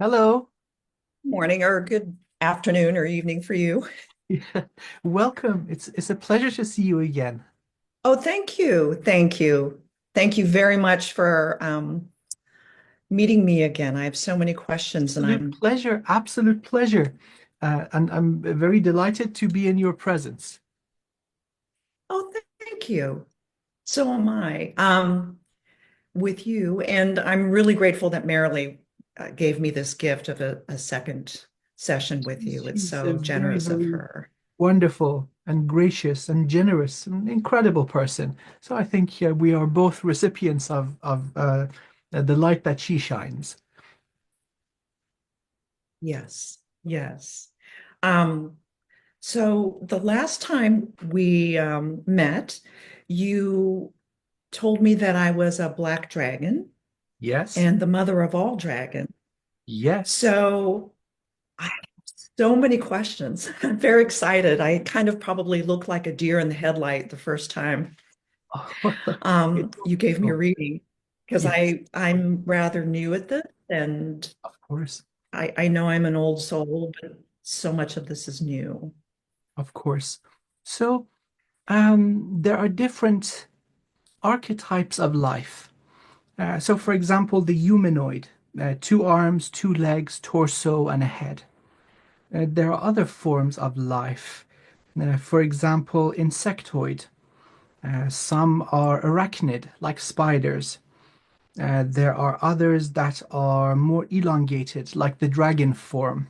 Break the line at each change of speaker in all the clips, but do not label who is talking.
Hello.
Morning or good afternoon or evening for you.
Yeah. Welcome. It's a pleasure to see you again.
Oh, thank you. Thank you. Thank you very much for meeting me again. I have so many questions and
Absolute
I'm,
pleasure. Absolute pleasure. And I'm very delighted to be in your presence.
oh, thank you. So am I with you. And I'm really grateful that Merrily gave me this gift of a second session with you. It's
She's a
so
very,
generous of
very
her.
wonderful and gracious and generous and incredible person. So I think we are both recipients of the light that she shines.
Yes, yes. Um, so the last time we met, you told me that I was a black dragon
Yes.
and the mother of all dragons.
Yes.
So I have so many questions. I'm very excited. I kind of probably looked like a deer in the headlight the first time
It's
you gave me a
wonderful.
reading because
Yes,
I'm rather new at this and
of course.
I know I'm an old soul, but so much of this is new.
Of course. So, there are different archetypes of life. So, for example, the humanoid, two arms, two legs, torso, and a head. There are other forms of life. For example, insectoid. Some are arachnid, like spiders. There are others that are more elongated, like the dragon form.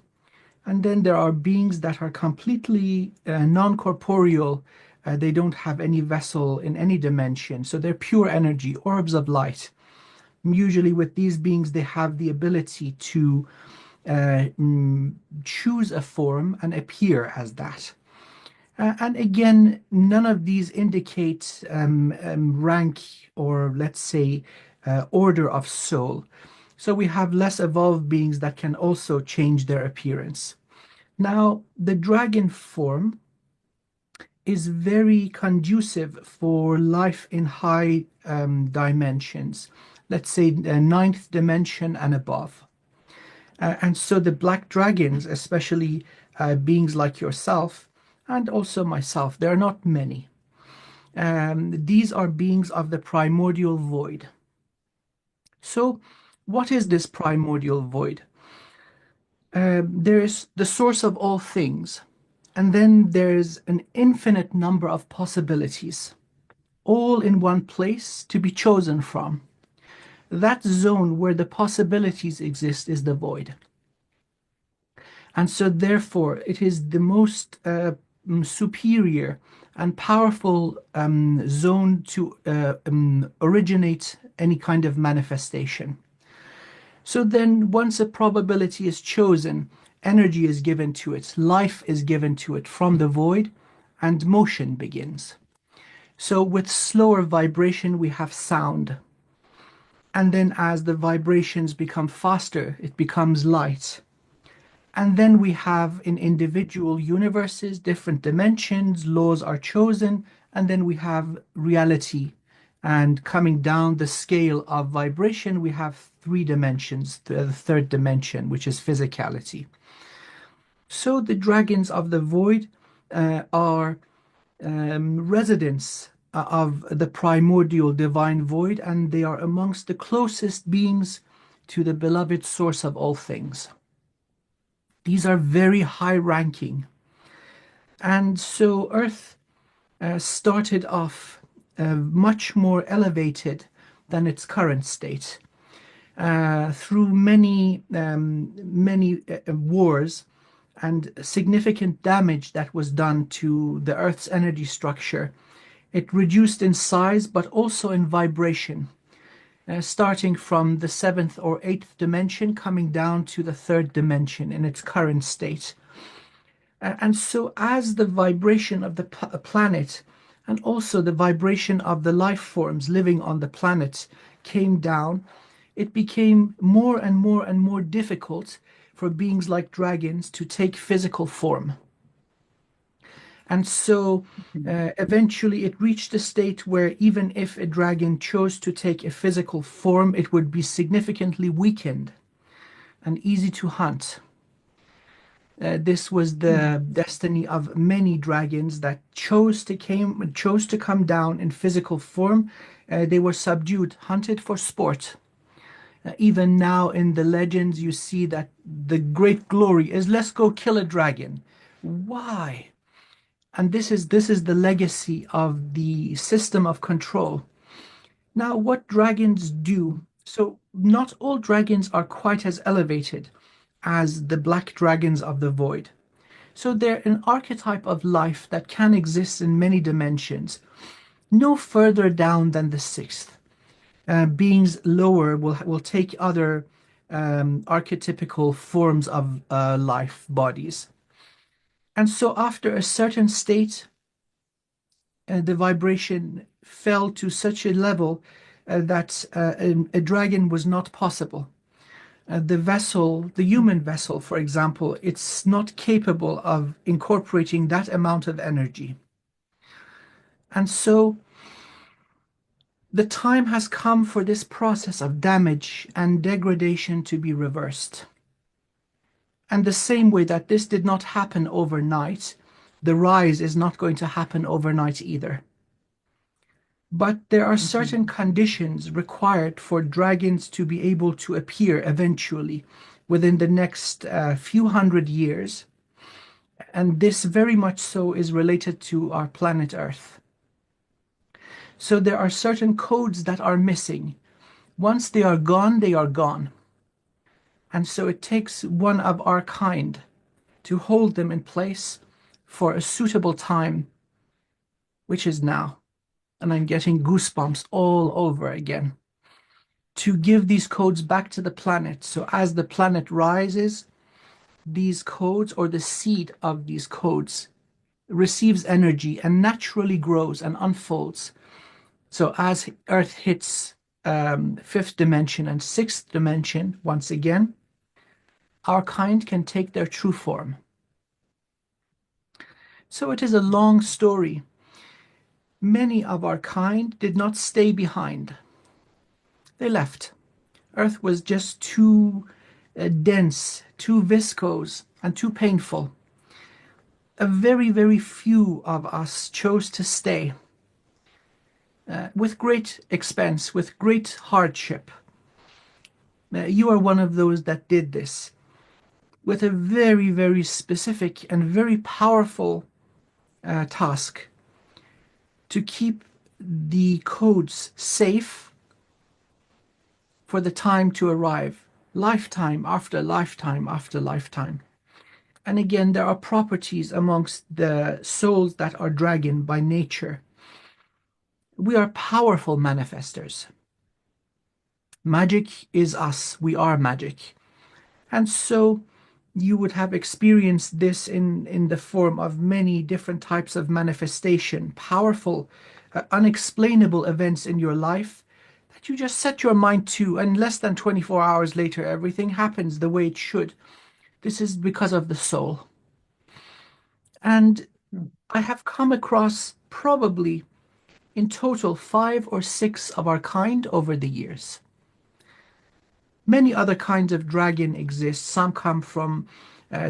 And then there are beings that are completely non-corporeal. They don't have any vessel in any dimension. So they're pure energy, orbs of light. Usually, with these beings, they have the ability to choose a form and appear as that. And again, none of these indicate rank or, let's say, order of soul. So we have less evolved beings that can also change their appearance. Now, the dragon form is very conducive for life in high dimensions, let's say ninth dimension and above. And so the black dragons, especially beings like yourself and also myself, there are not many. These are beings of the primordial void. So, what is this primordial void? There is the source of all things, and then there's an infinite number of possibilities, all in one place to be chosen from. That zone where the possibilities exist is the void. And so, therefore, it is the most superior and powerful zone to originate any kind of manifestation. So then, once a probability is chosen, energy is given to it, life is given to it from the void, and motion begins. So, with slower vibration, we have sound. And then, as the vibrations become faster, it becomes light. And then we have in individual universes, different dimensions, laws are chosen, and then we have reality. And coming down the scale of vibration, we have three dimensions, the third dimension, which is physicality. So the dragons of the void are residents of the primordial divine void, and they are amongst the closest beings to the beloved source of all things. These are very high ranking. And so Earth started off much more elevated than its current state through many wars and significant damage that was done to the Earth's energy structure. It reduced in size, but also in vibration, starting from the seventh or eighth dimension, coming down to the third dimension in its current state. And so, as the vibration of the planet and also the vibration of the life forms living on the planet came down, it became more and more and more difficult for beings like dragons to take physical form. And so, eventually, it reached a state where even if a dragon chose to take a physical form, it would be significantly weakened. and easy to hunt. This was the destiny of many dragons that chose to come down in physical form. They were subdued, hunted for sport. Even now in the legends, you see that the great glory is let's go kill a dragon. Why? And this is the legacy of the system of control. Now, what dragons do? So, not all dragons are quite as elevated as the black dragons of the void. So, they're an archetype of life that can exist in many dimensions, no further down than the sixth. Beings lower will take other archetypical forms of life bodies. And so, after a certain state, the vibration fell to such a level that a dragon was not possible. The vessel, the human vessel, for example, it's not capable of incorporating that amount of energy. And so the time has come for this process of damage and degradation to be reversed. And the same way that this did not happen overnight, the rise is not going to happen overnight either. But there are certain conditions required for dragons to be able to appear eventually within the next few hundred years. And this very much so is related to our planet Earth. So there are certain codes that are missing. Once they are gone, they are gone. And so it takes one of our kind to hold them in place for a suitable time, which is now. And I'm getting goosebumps all over again, to give these codes back to the planet. So as the planet rises, these codes, or the seed of these codes, receives energy and naturally grows and unfolds. So as Earth hits fifth dimension and sixth dimension, once again, our kind can take their true form. So it is a long story. Many of our kind did not stay behind. They left. Earth was just too dense, too viscose, and too painful. A very, very few of us chose to stay, with great expense, with great hardship. You are one of those that did this, with a very, very specific and very powerful task to keep the codes safe for the time to arrive, lifetime after lifetime after lifetime. And again, there are properties amongst the souls that are dragon by nature. We are powerful manifestors. Magic is us. We are magic. And so you would have experienced this in the form of many different types of manifestation, powerful, unexplainable events in your life that you just set your mind to, and less than 24 hours later, everything happens the way it should. This is because of the soul. And I have come across probably in total 5 or 6 of our kind over the years. Many other kinds of dragon exist. Some come from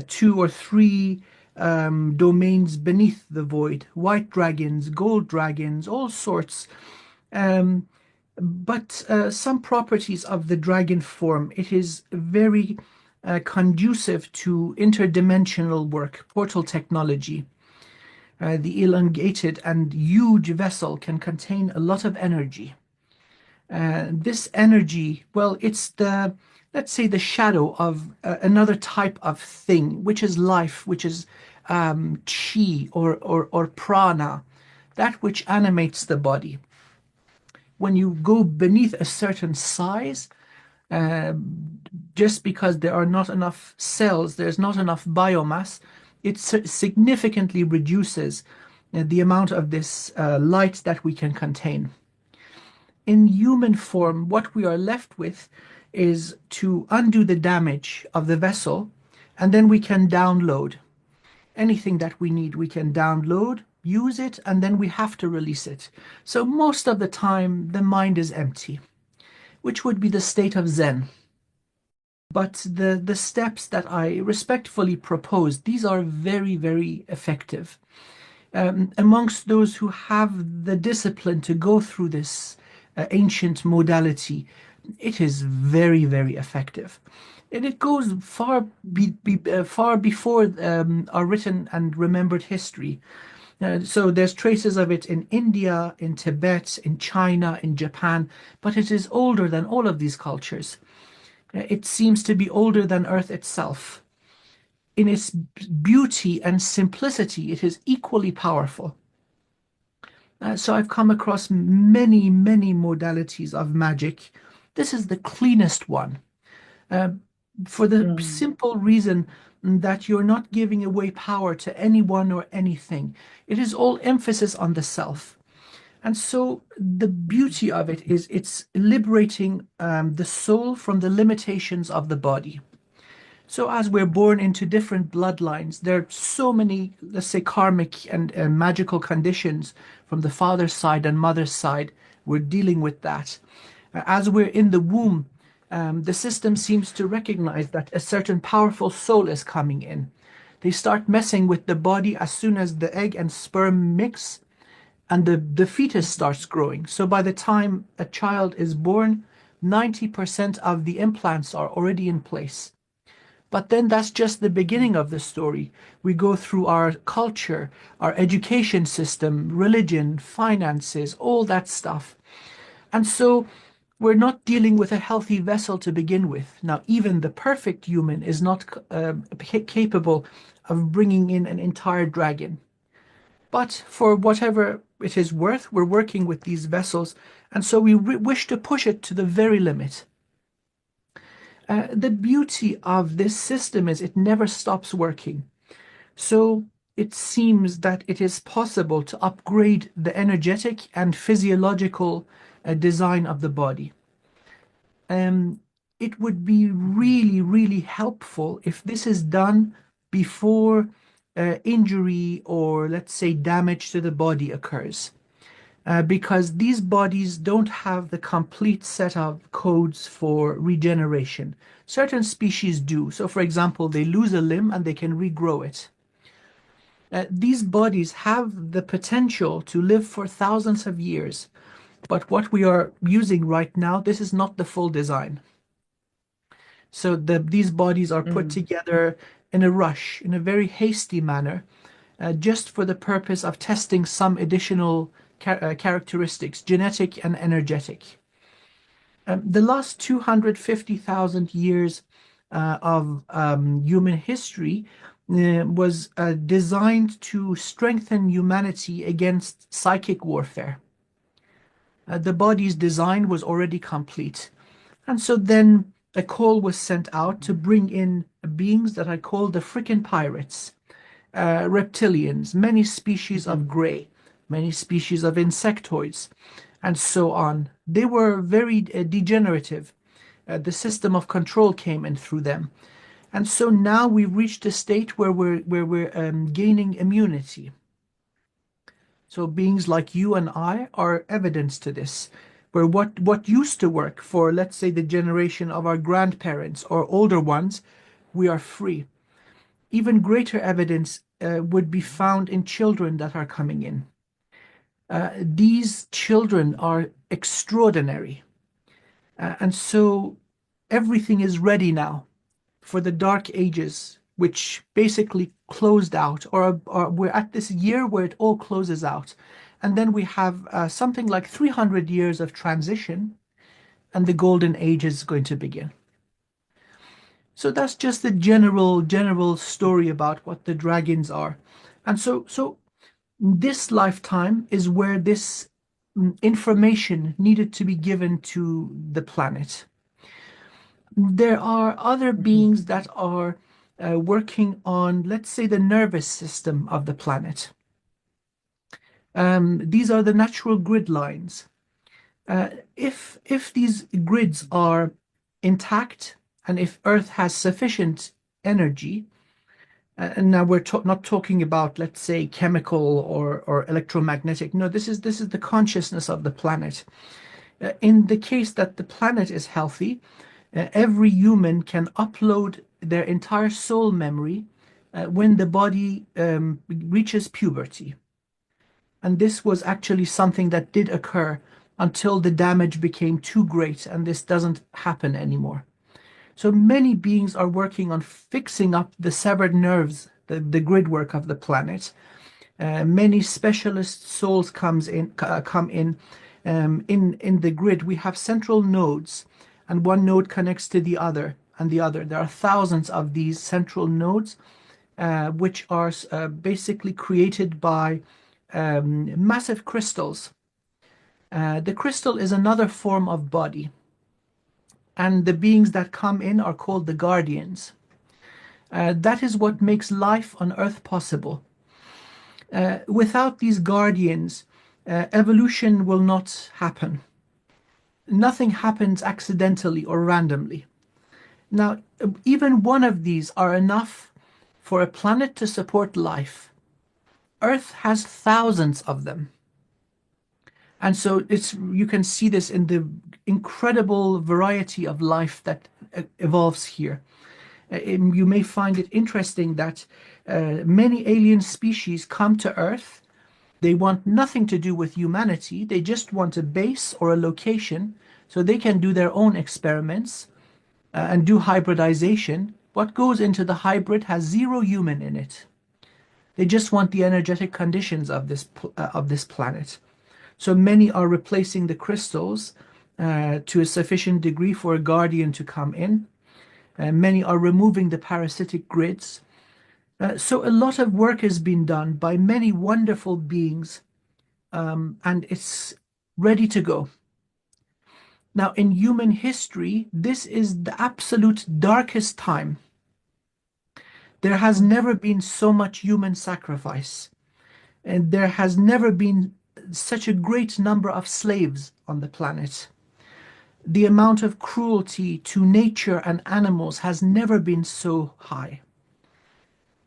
2 or 3 domains beneath the void. White dragons, gold dragons, all sorts. But some properties of the dragon form, it is very conducive to interdimensional work, portal technology. The elongated and huge vessel can contain a lot of energy. This energy, well, it's let's say, the shadow of another type of thing, which is life, which is chi or prana, that which animates the body. When you go beneath a certain size, uh, just because there are not enough cells, there's not enough biomass, it significantly reduces the amount of this light that we can contain. In human form, what we are left with is to undo the damage of the vessel, and then we can download anything that we need. We can download, use it, and then we have to release it. So most of the time, the mind is empty, which would be the state of Zen. But the steps that I respectfully propose, these are very, very effective. Amongst those who have the discipline to go through this ancient modality, it is very, very effective. And it goes far before our written and remembered history. So there's traces of it in India, in Tibet, in China, in Japan, but it is older than all of these cultures. It seems to be older than Earth itself. In its beauty and simplicity, it is equally powerful. So I've come across many, many modalities of magic. This is the cleanest one, uh, for the
Mm.
simple reason that you're not giving away power to anyone or anything. It is all emphasis on the self. And so the beauty of it is it's liberating the soul from the limitations of the body. So as we're born into different bloodlines, there are so many, let's say, karmic and magical conditions from the father's side and mother's side. We're dealing with that. As we're in the womb, the system seems to recognize that a certain powerful soul is coming in. They start messing with the body as soon as the egg and sperm mix and the fetus starts growing. So by the time a child is born, 90% of the implants are already in place. But then that's just the beginning of the story. We go through our culture, our education system, religion, finances, all that stuff. And so we're not dealing with a healthy vessel to begin with. Now, even the perfect human is not capable of bringing in an entire dragon. But for whatever it is worth, we're working with these vessels. And so we wish to push it to the very limit. The beauty of this system is it never stops working. So it seems that it is possible to upgrade the energetic and physiological design of the body. Um, it would be really, really helpful if this is done before injury or, let's say, damage to the body occurs. Because these bodies don't have the complete set of codes for regeneration. Certain species do. So, for example, they lose a limb and they can regrow it. These bodies have the potential to live for thousands of years, but what we are using right now, this is not the full design. So these bodies are put
Mm.
together in a rush, in a very hasty manner, just for the purpose of testing some additional characteristics, genetic and energetic. The last 250,000 years of human history was designed to strengthen humanity against psychic warfare. The body's design was already complete. And so then a call was sent out to bring in beings that I call the frickin' pirates, reptilians, many species of
Mhm.
gray, many species of insectoids, and so on. They were very degenerative. The system of control came in through them. And so now we've reached a state where we're gaining immunity. So beings like you and I are evidence to this, where what used to work for, let's say, the generation of our grandparents or older ones, we are free. Even greater evidence would be found in children that are coming in. These children are extraordinary. And so everything is ready now for the dark ages, which basically closed out, or we're at this year where it all closes out. And then we have something like 300 years of transition, and the golden age is going to begin. So that's just the general story about what the dragons are. And so this lifetime is where this information needed to be given to the planet. There are other
Mhm.
beings that are working on, let's say, the nervous system of the planet. These are the natural grid lines. If these grids are intact and if Earth has sufficient energy, and now we're not talking about, let's say, chemical or electromagnetic. No, this is the consciousness of the planet. In the case that the planet is healthy, Every human can upload their entire soul memory when the body reaches puberty. And this was actually something that did occur until the damage became too great, and this doesn't happen anymore. So many beings are working on fixing up the severed nerves, the grid work of the planet. Many specialist souls come in. In the grid, we have central nodes, and one node connects to the other and the other. There are thousands of these central nodes, which are basically created by massive crystals. The crystal is another form of body, and the beings that come in are called the guardians. That is what makes life on Earth possible. Without these guardians, evolution will not happen. Nothing happens accidentally or randomly. Now, even one of these are enough for a planet to support life. Earth has thousands of them. And so you can see this in the incredible variety of life that evolves here. You may find it interesting that many alien species come to Earth. They want nothing to do with humanity. They just want a base or a location so they can do their own experiments and do hybridization. What goes into the hybrid has zero human in it. They just want the energetic conditions of this planet. So many are replacing the crystals to a sufficient degree for a guardian to come in. Many are removing the parasitic grids. So a lot of work has been done by many wonderful beings, and it's ready to go. Now, in human history, this is the absolute darkest time. There has never been so much human sacrifice, and there has never been such a great number of slaves on the planet. The amount of cruelty to nature and animals has never been so high.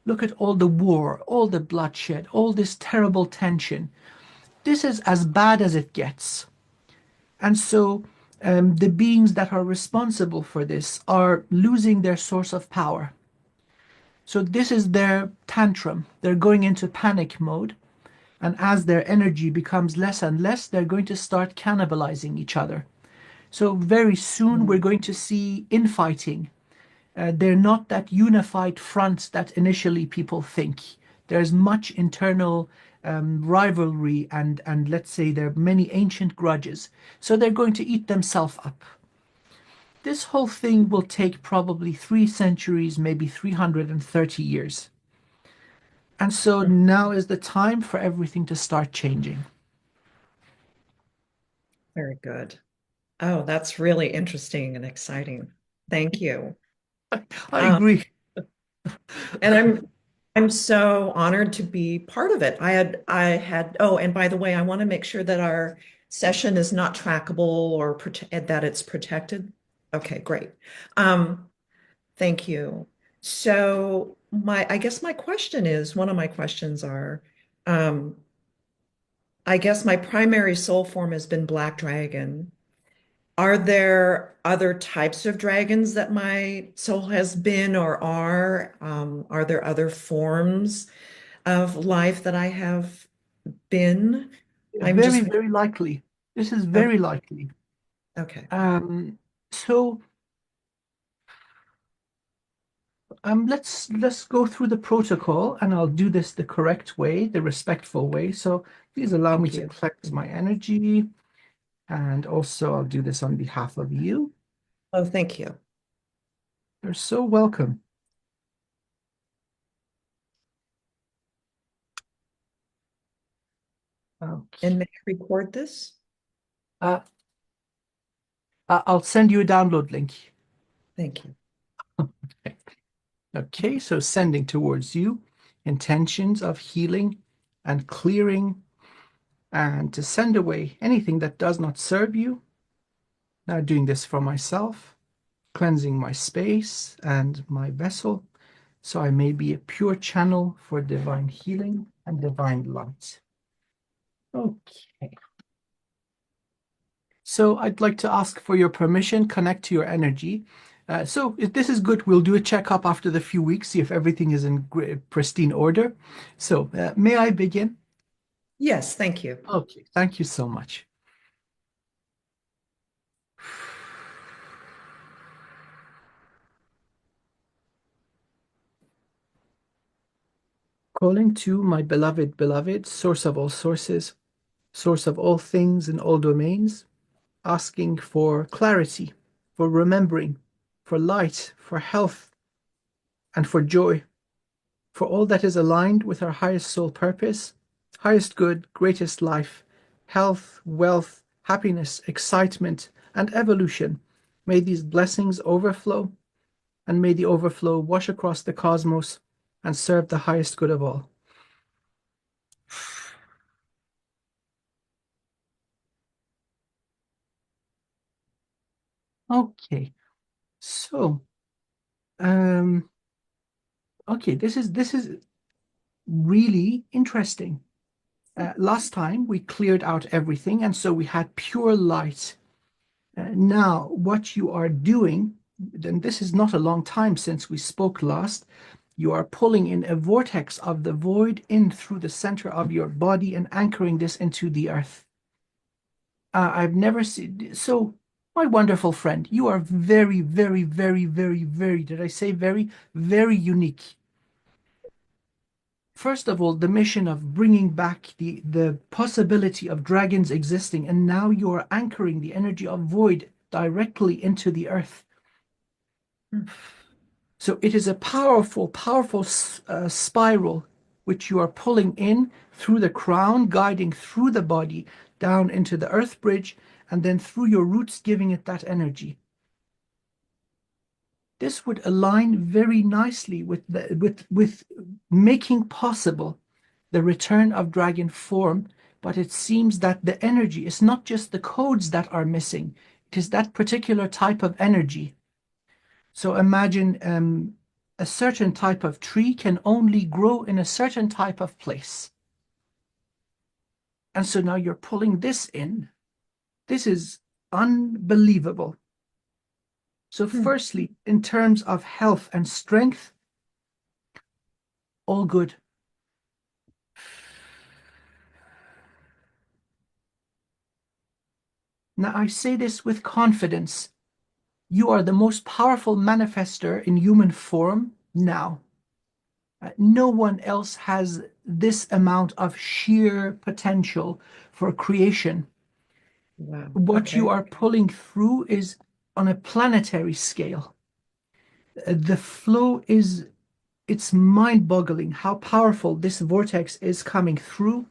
Look at all the war, all the bloodshed, all this terrible tension. This is as bad as it gets. And so the beings that are responsible for this are losing their source of power. So this is their tantrum. They're going into panic mode. And as their energy becomes less and less, they're going to start cannibalizing each other. So very soon we're going to see infighting. They're not that unified front that initially people think. There's much internal rivalry and let's say there are many ancient grudges. So they're going to eat themselves up. This whole thing will take probably 3 centuries, maybe 330 years. And so now is the time for everything to start changing.
Very good. Oh, that's really interesting and exciting. Thank you.
I
Um,
agree.
and I'm so honored to be part of it. Oh, and by the way, I want to make sure that our session is not trackable or that it's protected. Okay, great. Um, Thank you. So I guess my question is, one of my questions are, um, I guess my primary soul form has been Black Dragon. Are there other types of dragons that my soul has been or are? Are there other forms of life that I have been? I'm
Very,
just,
very likely. This is
okay.
very likely.
Okay.
Um, so let's go through the protocol, and I'll do this the correct way, the respectful way. So please allow me
Thank
to
you.
cleanse my energy, and also I'll do this on behalf of you.
Oh, thank you.
You're so welcome.
And
Okay.
may I record this?
Uh, I'll send you a download link.
Thank you.
Okay. Okay, so sending towards you intentions of healing and clearing, and to send away anything that does not serve you. Now doing this for myself, cleansing my space and my vessel, so I may be a pure channel for divine healing and divine light. Okay. So I'd like to ask for your permission, connect to your energy. So if this is good, we'll do a checkup after the few weeks, see if everything is in pristine order. So may I begin?
Yes, thank you.
Okay, thank you so much. Calling to my beloved, beloved, source of all sources, source of all things in all domains, asking for clarity, for remembering, for light, for health, and for joy, for all that is aligned with our highest soul purpose, highest good, greatest life, health, wealth, happiness, excitement, and evolution. May these blessings overflow, and may the overflow wash across the cosmos and serve the highest good of all. Okay, so um, okay, this is really interesting. Last time we cleared out everything, and so we had pure light. Now, what you are doing, and this is not a long time since we spoke last, you are pulling in a vortex of the void in through the center of your body and anchoring this into the earth. I've never seen so. My wonderful friend, you are very, very, very, very, very, did I say very, very unique. First of all, the mission of bringing back the possibility of dragons existing, and now you're anchoring the energy of void directly into the earth.
Hmm.
So it is a powerful, powerful spiral which you are pulling in through the crown, guiding through the body down into the earth bridge, and then through your roots, giving it that energy. This would align very nicely with with making possible the return of dragon form, but it seems that the energy is not just the codes that are missing, it is that particular type of energy. So imagine a certain type of tree can only grow in a certain type of place. And so now you're pulling this in. This is unbelievable. So,
Hmm.
firstly, in terms of health and strength, all good. Now, I say this with confidence. You are the most powerful manifester in human form now. No one else has this amount of sheer potential for creation.
Wow.
What you
Okay.
are pulling through is on a planetary scale. The flow is, it's mind-boggling how powerful this vortex is coming through.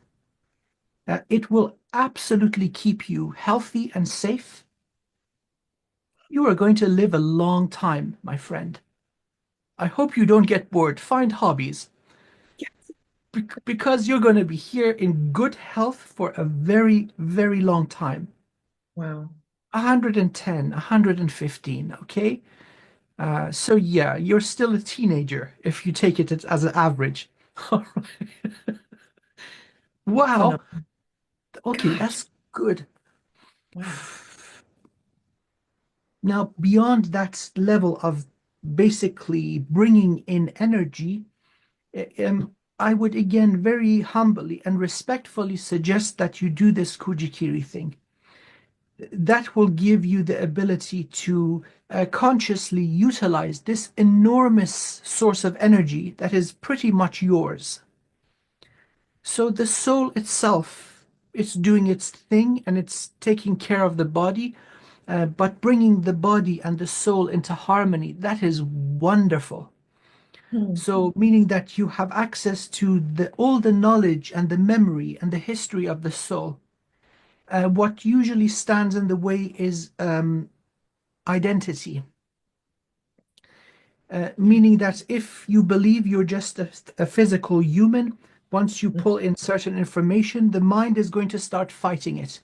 It will absolutely keep you healthy and safe. You are going to live a long time, my friend. I hope you don't get bored. Find hobbies because you're going to be here in good health for a very, very long time.
Wow.
110, 115, okay? So yeah, you're still a teenager if you take it as an average. All right. Wow.
Phenomenal.
Okay,
Gosh.
that's good.
Wow.
Now, beyond that level of basically bringing in energy, I would again very humbly and respectfully suggest that you do this Kuji-Kiri thing. That will give you the ability to consciously utilize this enormous source of energy that is pretty much yours. So the soul itself, it's doing its thing and it's taking care of the body, but bringing the body and the soul into harmony, that is wonderful.
Hmm.
So, meaning that you have access to all the knowledge and the memory and the history of the soul. What usually stands in the way is identity, meaning that if you believe you're just a physical human, once you pull in certain information, the mind is going to start fighting it.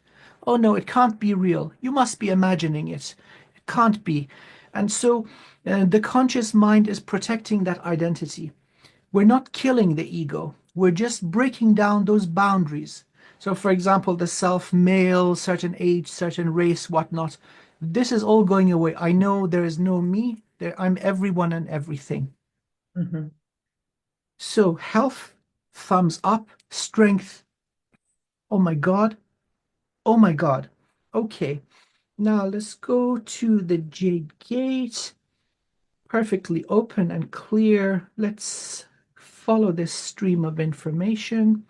Oh no, it can't be real. You must be imagining it. It can't be. And so the conscious mind is protecting that identity. We're not killing the ego. We're just breaking down those boundaries So, for example, the self, male, certain age, certain race, whatnot. This is all going away. I know there is no me. I'm everyone and everything.
Mhm.
So, health, thumbs up, strength. Oh my God. Oh my God. Okay. Now let's go to the Jade Gate. Perfectly open and clear. Let's follow this stream of information.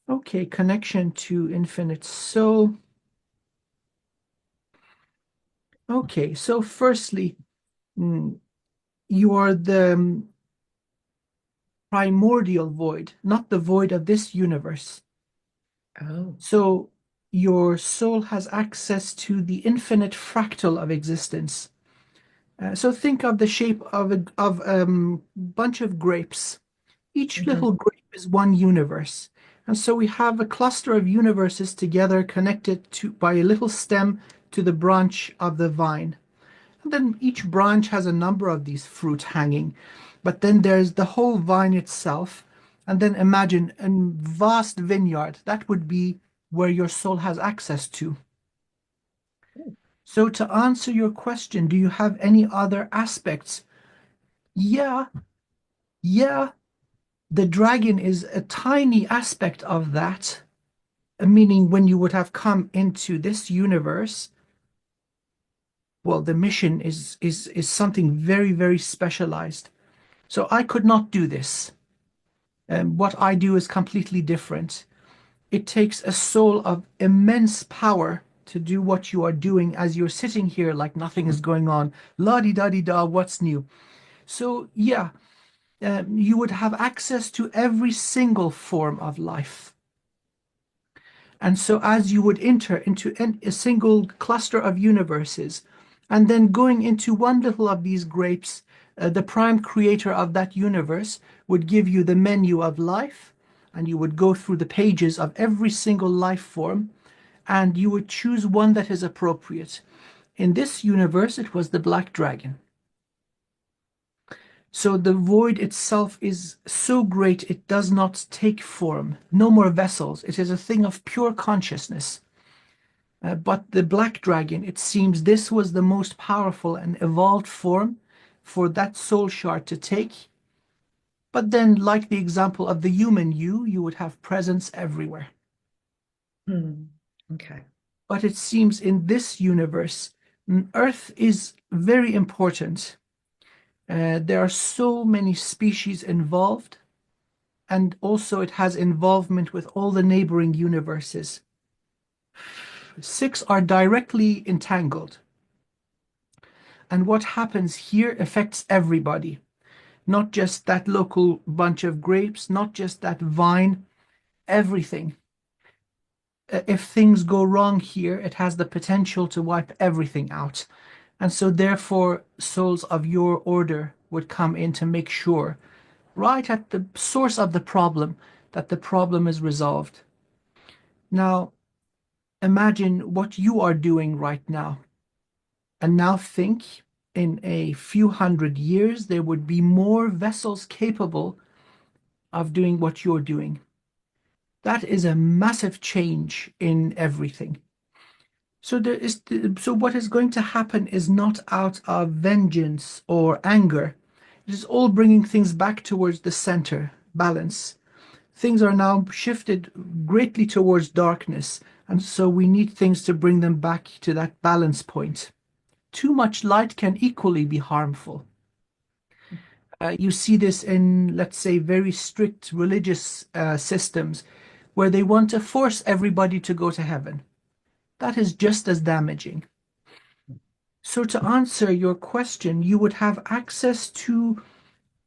Okay, connection to infinite soul. Okay, so firstly, mm, you are the primordial void, not the void of this universe.
Oh.
So your soul has access to the infinite fractal of existence. So think of the shape of a bunch of grapes. Each
Mhm.
little grape is one universe. And so we have a cluster of universes together connected to by a little stem to the branch of the vine. And then each branch has a number of these fruit hanging. But then there's the whole vine itself. And then imagine a vast vineyard. That would be where your soul has access to. So to answer your question, do you have any other aspects? Yeah, yeah. The dragon is a tiny aspect of that, meaning when you would have come into this universe, well, the mission is something very, very specialized. So I could not do this. What I do is completely different. It takes a soul of immense power to do what you are doing as you're sitting here like nothing is going on. La di da di da, what's new? So yeah, you would have access to every single form of life. And so, as you would enter into a single cluster of universes, and then going into one little of these grapes, the prime creator of that universe would give you the menu of life, and you would go through the pages of every single life form, and you would choose one that is appropriate. In this universe, it was the black dragon. So the void itself is so great it does not take form. No more vessels. It is a thing of pure consciousness. But the black dragon, it seems this was the most powerful and evolved form for that soul shard to take. But then, like the example of the human you would have presence everywhere.
Hmm. Okay.
But it seems in this universe, Earth is very important. There are so many species involved, and also it has involvement with all the neighboring universes. Six are directly entangled. And what happens here affects everybody, not just that local bunch of grapes, not just that vine, everything. If things go wrong here, it has the potential to wipe everything out. And so, therefore, souls of your order would come in to make sure, right at the source of the problem, that the problem is resolved. Now, imagine what you are doing right now. And now think in a few hundred years, there would be more vessels capable of doing what you're doing. That is a massive change in everything. So what is going to happen is not out of vengeance or anger. It is all bringing things back towards the center, balance. Things are now shifted greatly towards darkness, and so we need things to bring them back to that balance point. Too much light can equally be harmful. You see this in, let's say, very strict religious systems where they want to force everybody to go to heaven. That is just as damaging. So, to answer your question, you would have access to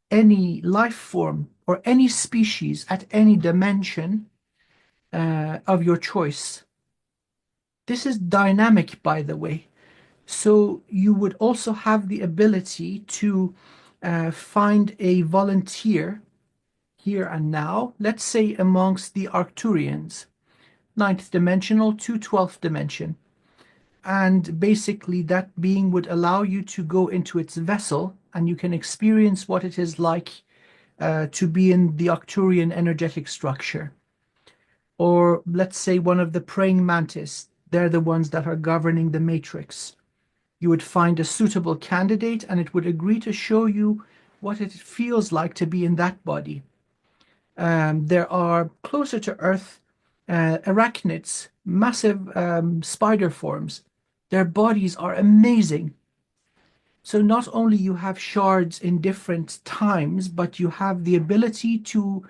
any life form or any species at any dimension of your choice. This is dynamic, by the way. So, you would also have the ability to find a volunteer here and now, let's say amongst the Arcturians, ninth dimensional to 12th dimension. And basically, that being would allow you to go into its vessel and you can experience what it is like to be in the Arcturian energetic structure. or let's say one of the praying mantis. They're the ones that are governing the matrix. You would find a suitable candidate and it would agree to show you what it feels like to be in that body. There are closer to Earth arachnids, massive spider forms. Their bodies are amazing. So not only you have shards in different times, but you have the ability to,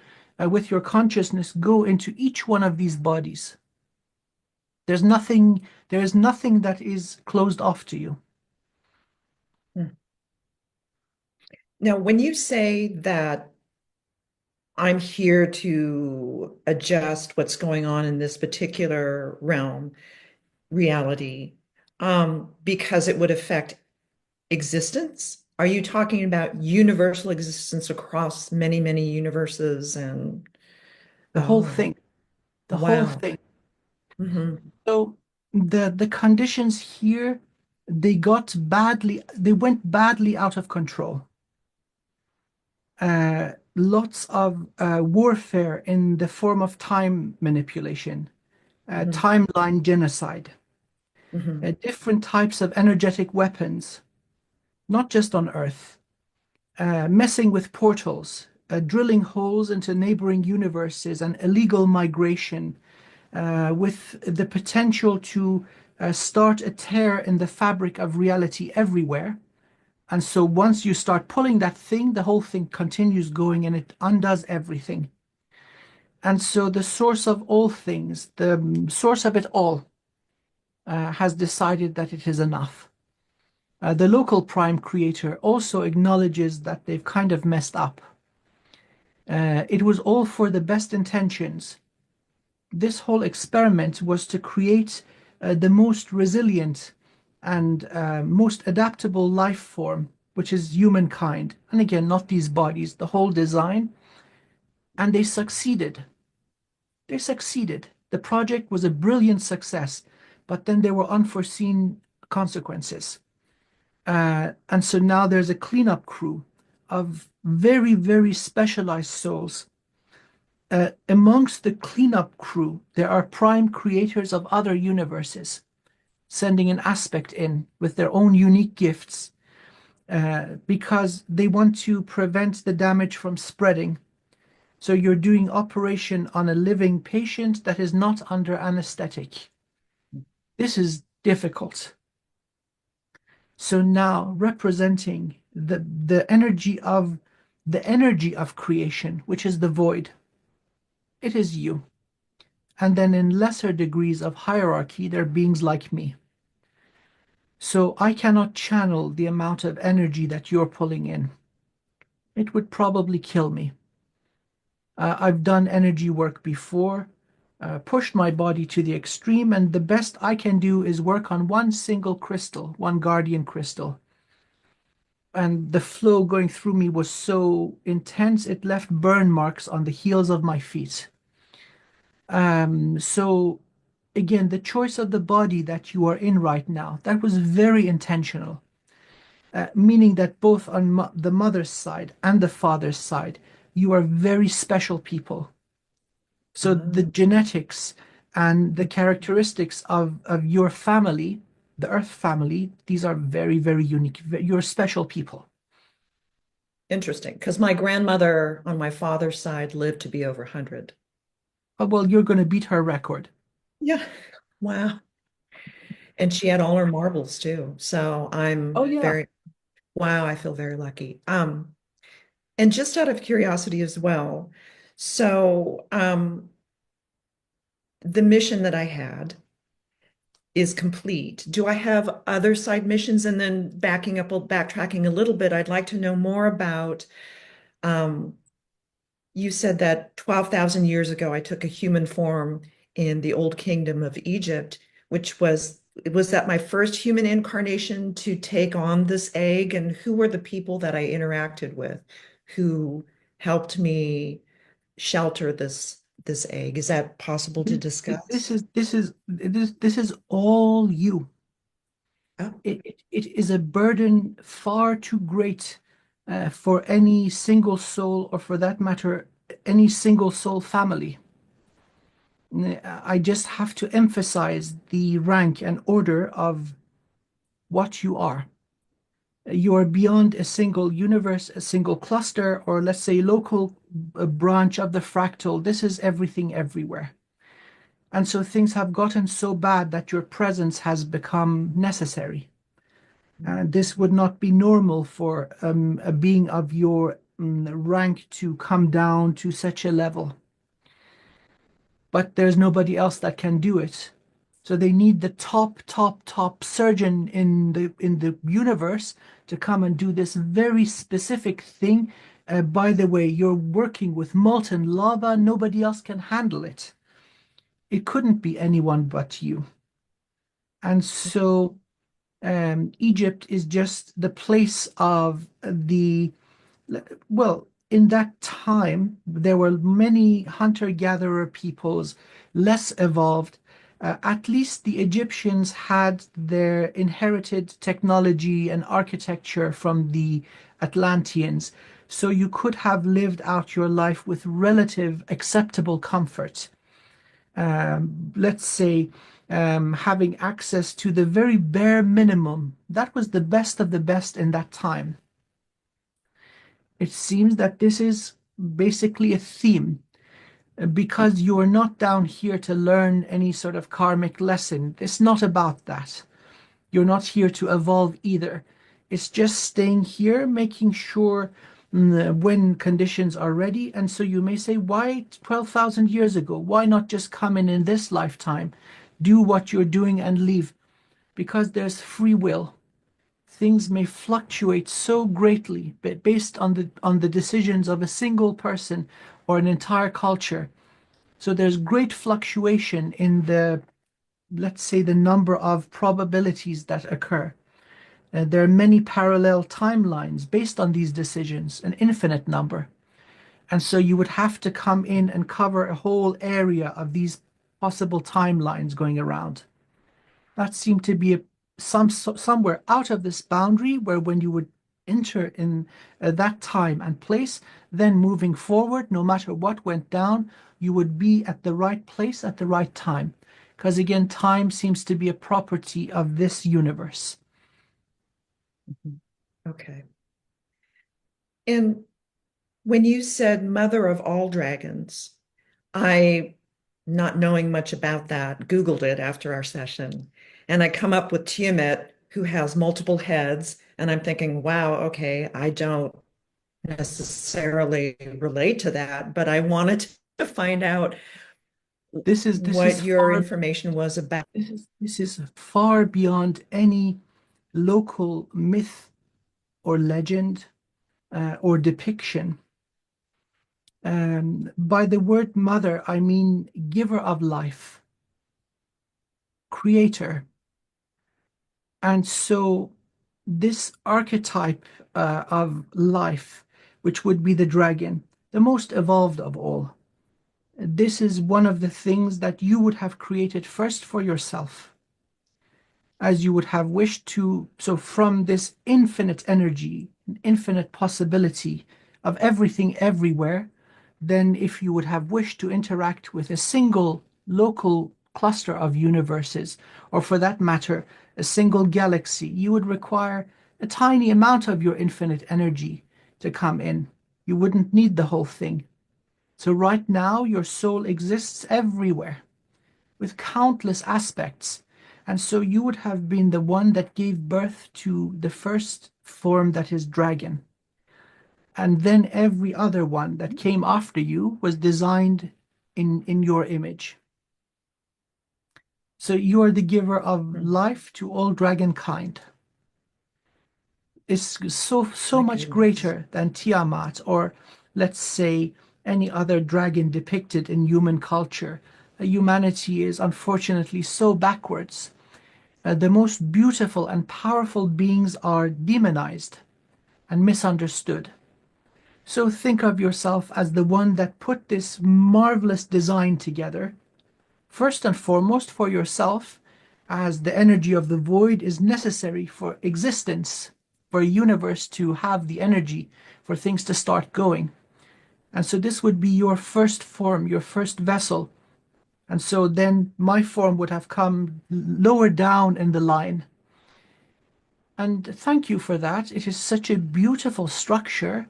with your consciousness, go into each one of these bodies. There is nothing that is closed off to you.
Hmm. Now, when you say that I'm here to adjust what's going on in this particular realm, reality, because it would affect existence, are you talking about universal existence across many, many universes? And
The whole
oh,
thing, the whole
wow.
thing.
Hmm.
So the conditions here, they went badly out of control. Lots of warfare in the form of time manipulation,
Hmm.
timeline genocide,
Hmm.
different types of energetic weapons, not just on Earth, messing with portals, drilling holes into neighboring universes, and illegal migration, with the potential to start a tear in the fabric of reality everywhere. And so once you start pulling that thing, the whole thing continues going and it undoes everything. And so the source of all things, the source of it all, has decided that it is enough. The local prime creator also acknowledges that they've kind of messed up. It was all for the best intentions. This whole experiment was to create the most resilient and most adaptable life form, which is humankind. And again, not these bodies, the whole design. And they succeeded. They succeeded. The project was a brilliant success, but then there were unforeseen consequences. And so now there's a cleanup crew of very, very specialized souls. Amongst the cleanup crew, there are prime creators of other universes, sending an aspect in with their own unique gifts, because they want to prevent the damage from spreading. So you're doing operation on a living patient that is not under anesthetic. This is difficult. So now representing the energy of creation, which is the void, it is you. And then in lesser degrees of hierarchy, there are beings like me. So I cannot channel the amount of energy that you're pulling in. It would probably kill me. I've done energy work before, pushed my body to the extreme, and the best I can do is work on one single crystal, one guardian crystal. And the flow going through me was so intense, it left burn marks on the heels of my feet. So again, the choice of the body that you are in right now, that was very intentional, meaning that both on the mother's side and the father's side, you are very special people. So the
Ah.
genetics and the characteristics of your family, the Earth family, these are very, very unique. You're special people.
Interesting, because my grandmother on my father's side lived to be over 100.
Oh, well, you're going to beat her record.
Yeah. Wow. And she had all her marbles too. So
Oh,
I'm
yeah.
very, wow, I feel very lucky. And just out of curiosity as well, so the mission that I had is complete. Do I have other side missions? And then backtracking a little bit, I'd like to know more about, um, you said that 12,000 years ago, I took a human form in the old kingdom of Egypt, which was that my first human incarnation to take on this egg? And who were the people that I interacted with who helped me shelter this egg? Is that possible to discuss?
This is all you.
Oh,
It is a burden far too great for any single soul, or for that matter, any single soul family. I just have to emphasize the rank and order of what you are. You are beyond a single universe, a single cluster, or let's say local branch of the fractal. This is everything everywhere. And so things have gotten so bad that your presence has become necessary. And this would not be normal for a being of your rank to come down to such a level. But there's nobody else that can do it. So they need the top surgeon in the universe to come and do this very specific thing. By the way, you're working with molten lava. Nobody else can handle it. It couldn't be anyone but you. And so Egypt is just the place of the, well, in that time, there were many hunter-gatherer peoples, less evolved. At least the Egyptians had their inherited technology and architecture from the Atlanteans. So you could have lived out your life with relative acceptable comfort. Let's say, having access to the very bare minimum. That was the best of the best in that time. It seems that this is basically a theme because you are not down here to learn any sort of karmic lesson. It's not about that. You're not here to evolve either. It's just staying here, making sure when conditions are ready. And so you may say, why 12,000 years ago? Why not just come in this lifetime, do what you're doing and leave? Because there's free will. Things may fluctuate so greatly, but based on the decisions of a single person or an entire culture. So there's great fluctuation in the, let's say, the number of probabilities that occur. There are many parallel timelines based on these decisions, an infinite number. And so you would have to come in and cover a whole area of these possible timelines going around. That seemed to be somewhere out of this boundary where when you would enter in that time and place, then moving forward, no matter what went down, you would be at the right place at the right time. Because again, time seems to be a property of this universe.
Okay. And when you said mother of all dragons, I, not knowing much about that, Googled it after our session. And I come up with Tiamat, who has multiple heads. And I'm thinking, wow, okay, I don't necessarily relate to that, but I wanted to find out
This is
what your
far
information was about.
this is far beyond any local myth or legend or depiction. By the word mother, I mean giver of life, creator. And so this archetype of life, which would be the dragon, the most evolved of all, this is one of the things that you would have created first for yourself, as you would have wished to. So from this infinite energy, infinite possibility of everything everywhere, then if you would have wished to interact with a single local cluster of universes, or for that matter, a single galaxy, you would require a tiny amount of your infinite energy to come in. You wouldn't need the whole thing. So right now, your soul exists everywhere with countless aspects. And so you would have been the one that gave birth to the first form that is dragon. And then every other one that came after you was designed in your image. So you are the giver of life to all dragon kind. It's so
My
much
goodness.
greater than Tiamat or let's say any other dragon depicted in human culture. Humanity is unfortunately so backwards. The most beautiful and powerful beings are demonized and misunderstood. So think of yourself as the one that put this marvelous design together, first and foremost for yourself, as the energy of the void is necessary for existence, for a universe to have the energy for things to start going. And so this would be your first form, your first vessel, And so then my form would have come lower down in the line. And thank you for that. It is such a beautiful structure.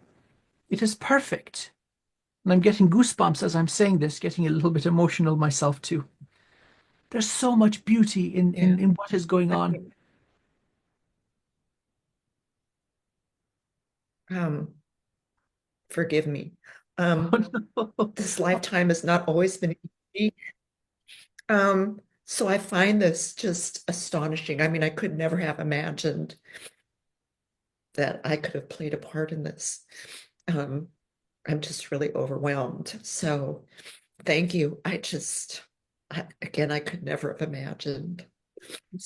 It is perfect. And I'm getting goosebumps as I'm saying this, getting a little bit emotional myself too. There's so much beauty in,
Yeah.
in what is going on.
Um, Forgive me.
Oh, no.
This lifetime has not always been easy. So I find this just astonishing. I mean, I could never have imagined that I could have played a part in this. Um, I'm just really overwhelmed. So thank you. Again, I could never have imagined.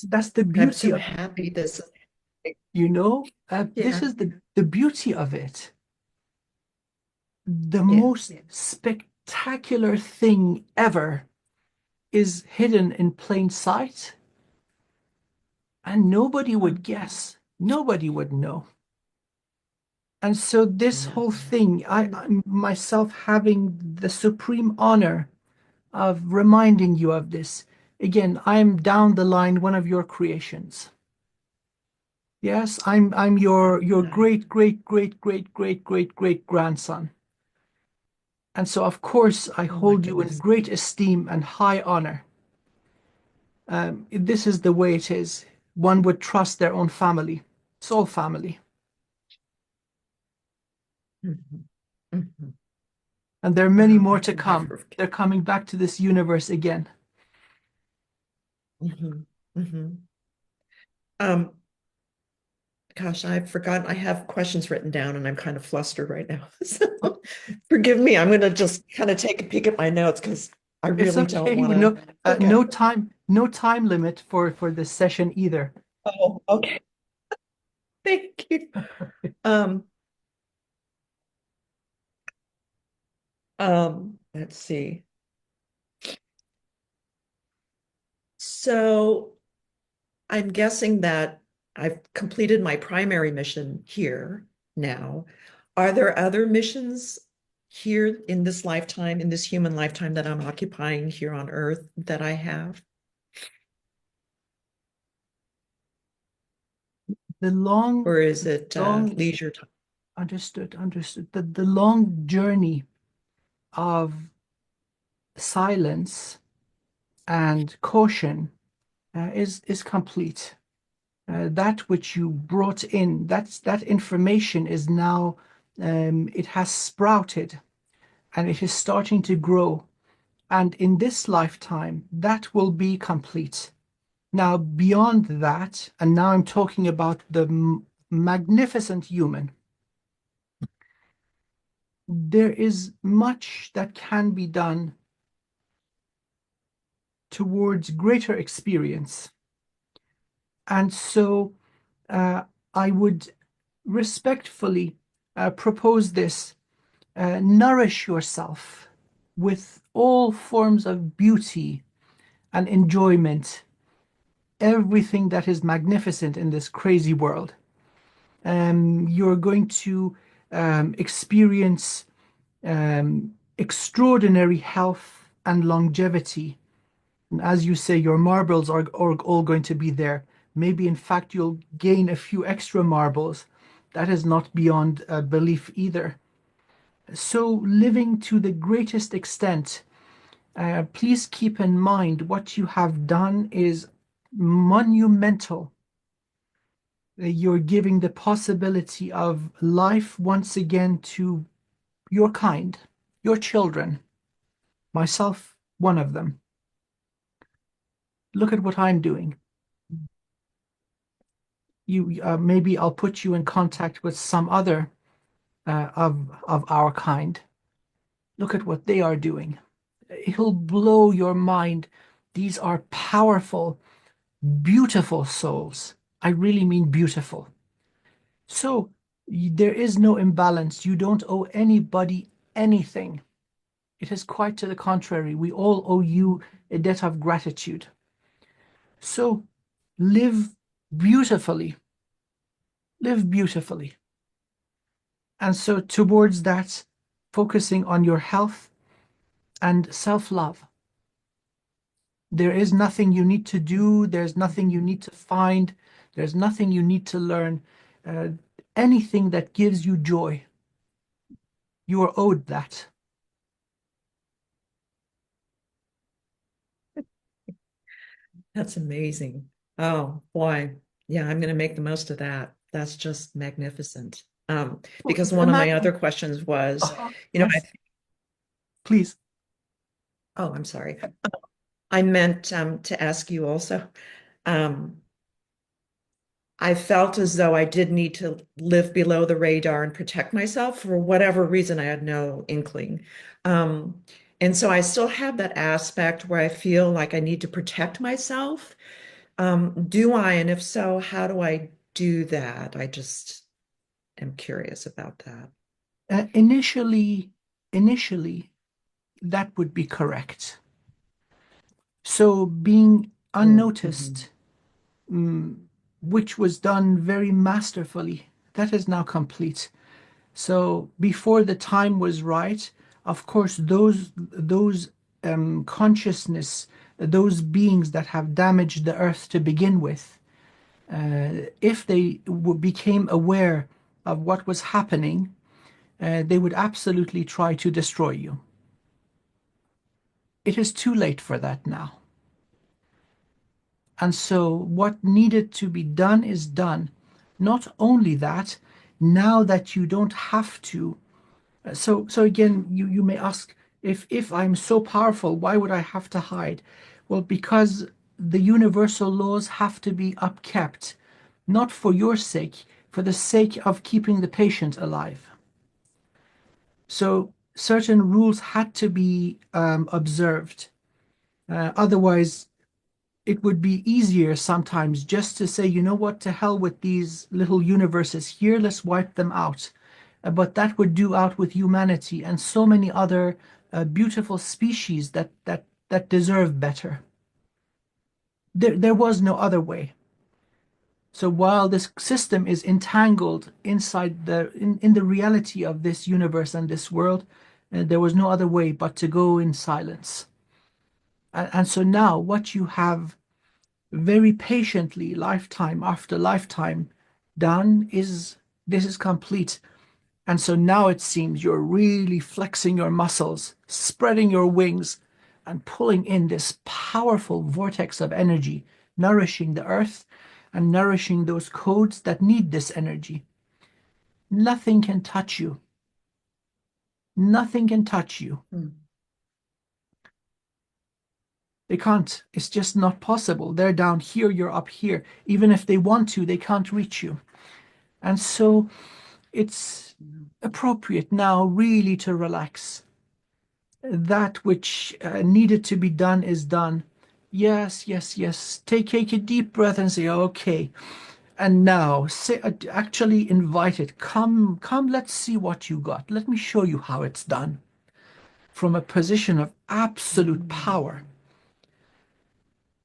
That's the
I'm
beauty
so
of,
happy this,
this
yeah,
is the beauty of it. The
yeah.
most spectacular thing ever is hidden in plain sight, and nobody would guess. Nobody would know. And so this
No.
whole thing, I myself having the supreme honor of reminding you of this. Again, I'm down the line one of your creations. Yes, I'm your
I,
great great great great great great great grandson. And so of course I
oh my
hold you in
goodness.
great esteem and high honor. This is the way it is. One would trust their own family. It's all family.
Mhm. Mhm.
And there are many
Oh, I
more to
can
come.
never.
They're coming back to this universe again.
Mhm. Mhm. Um, Gosh, I've forgotten. I have questions written down and I'm kind of flustered right now. So forgive me. I'm going to just kind of take a peek at my notes because I
It's
really don't
okay.
want to.
No,
Okay.
no time limit for this session either.
Oh, okay. Thank you. Um, let's see. So I'm guessing that I've completed my primary mission here now. Are there other missions here in this lifetime, in this human lifetime that I'm occupying here on Earth that I have?
The long,
Or is it
long,
leisure time?
understood. The long journey of silence and caution is complete. That which you brought in, that information is now, it has sprouted and it is starting to grow. And in this lifetime, that will be complete. Now, beyond that, and now I'm talking about the magnificent human, there is much that can be done towards greater experience. And so I would respectfully propose this. Nourish yourself with all forms of beauty and enjoyment, everything that is magnificent in this crazy world. You're going to experience extraordinary health and longevity. And as you say, your marbles are all going to be there. Maybe, in fact, you'll gain a few extra marbles. That is not beyond belief either. So, living to the greatest extent, please keep in mind what you have done is monumental. You're giving the possibility of life once again to your kind, your children, myself, one of them. Look at what I'm doing. You maybe I'll put you in contact with some other of our kind. Look at what they are doing. It'll blow your mind. These are powerful, beautiful souls. I really mean beautiful. So there is no imbalance. You don't owe anybody anything. It is quite to the contrary. We all owe you a debt of gratitude. So live beautifully. Live beautifully. And so, towards that, focusing on your health and self love. There is nothing you need to do. There's nothing you need to find. There's nothing you need to learn. Uh, Anything that gives you joy, you are owed that.
That's amazing. Oh boy. Yeah, I'm going to make the most of that. That's just magnificent.
Well,
Because one of my other
imagine.
questions was,
Yes, please.
oh, I'm sorry. I meant to ask you also. Um, I felt as though I did need to live below the radar and protect myself for whatever reason. I had no inkling. Um, and so I still have that aspect where I feel like I need to protect myself. Do I? And if so, how do I do that? I just am curious about that.
Initially, that would be correct. So being
Mhm.
unnoticed, mm, which was done very masterfully, that is now complete. So before the time was right, of course, those consciousness, those beings that have damaged the earth to begin with, if they became aware of what was happening, they would absolutely try to destroy you. It is too late for that now. And so what needed to be done is done. Not only that, now that you don't have to. So again, you may ask, if I'm so powerful, why would I have to hide? Well, because the universal laws have to be upkept, not for your sake, for the sake of keeping the patient alive. So certain rules had to be observed. Otherwise, it would be easier sometimes just to say, you know what, to hell with these little universes here, let's wipe them out. But that would do out with humanity and so many other beautiful species that deserve better. There was no other way. So while this system is entangled inside in the reality of this universe and this world, there was no other way but to go in silence. And so now what you have very patiently, lifetime after lifetime, done is this is complete. And so now it seems you're really flexing your muscles, spreading your wings, and pulling in this powerful vortex of energy, nourishing the earth and nourishing those codes that need this energy. Nothing can touch you. Nothing can touch you.
Hmm.
They can't. It's just not possible. They're down here, you're up here. Even if they want to, they can't reach you. And so it's appropriate now really to relax. That which needed to be done is done. Yes, yes, yes. Take a deep breath and say, okay. And now say, actually invite it. Come, come, let's see what you got. Let me show you how it's done from a position of absolute
Mm.
power.